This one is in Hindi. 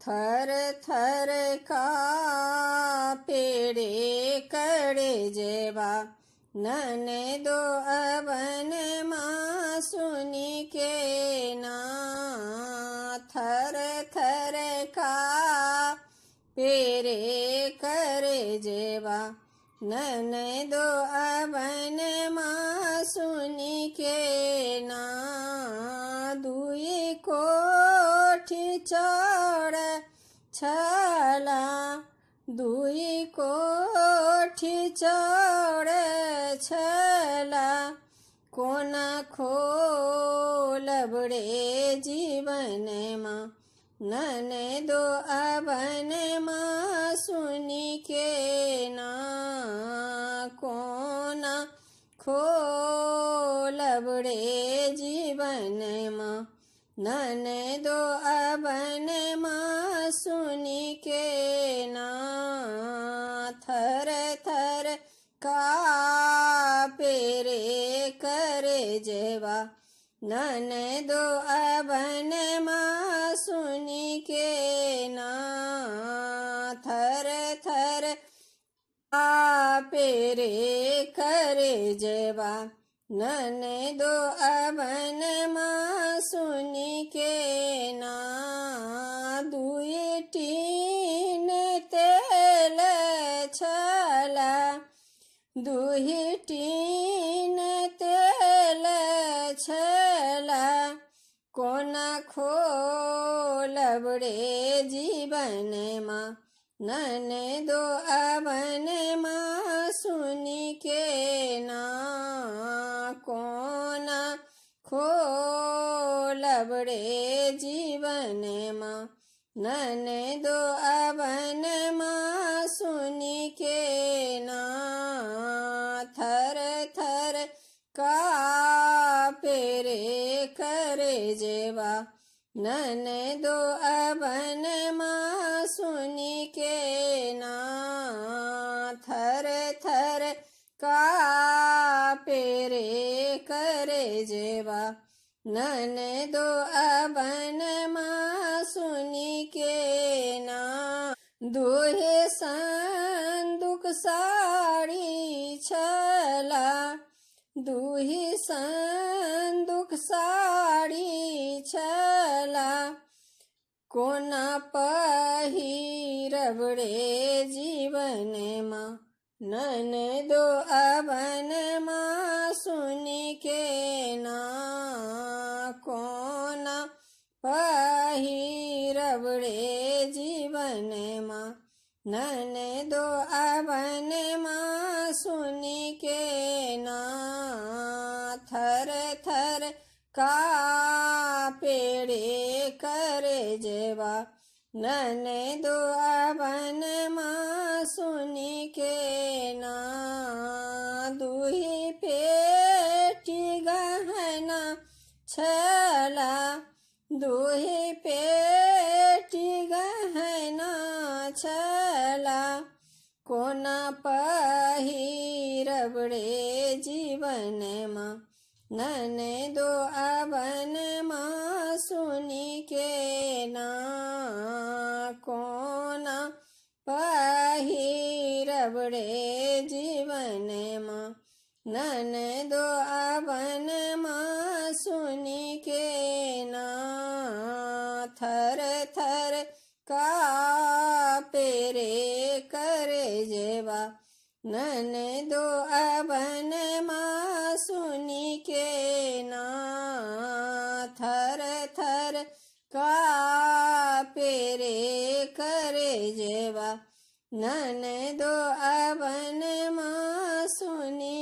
थर थर कापेड़े करे जेवा ननदो अवन मां सुनी के ना। थर थर कापेड़े करे जेवा ननदो अवन मां सुनी के ना। दुई कोठी चढ़ छला दुई कोठी चढ़ छला कोना खोलबड़े जीवन मां ननदो अवन मां सुनी के ना। कोना खोलबड़े जीवन मां ननदो अवन मां सुनी के ना। थर थर कापेरे करे जेवा ननदो अवन मां सुनी के ना। थर थर कापेरे करे जेवा ननदो अवन मां सुनी के ना। दुई टीन तेल छला दुई टीन तेल छला कोना खोलबड़े जीवन मां ननदो अवन मां सुनी के ना। कोना खोलबड़े जीवन मां ननदो अवन मां सुनी के ना। थर थर कापेरे करे जेवा ननदो अवन मां सुनी के ना। थर थर कापेरे करे जेवा ननदो अवन मां सुनी के ना। दुहे संदूक साड़ी छला दुही संदूक साड़ी छला कोना पहिरबड़े जीवन मां ननदो अवन मां सुनी के ना। कोना पहिरबड़े जीवन मां ननदो अवन मां सुनी के ना। थर थर कापेड़े करे जेवा ननदो अवन मां सुनी के ना। दुही पेटी गहना छला दुही पेटी गहना छला कोना पहिरबड़े जीवन मां ननदो अवन मां सुनी के ना। कोना पहिरबड़े जीवन मां ननदो अवन मां सुनी के ना। थर थर कापेरे करे जेवा ननदो अवन मां सुनी के ना। थर थर कापेरे करे जेवा ननदो अवन मां सुनी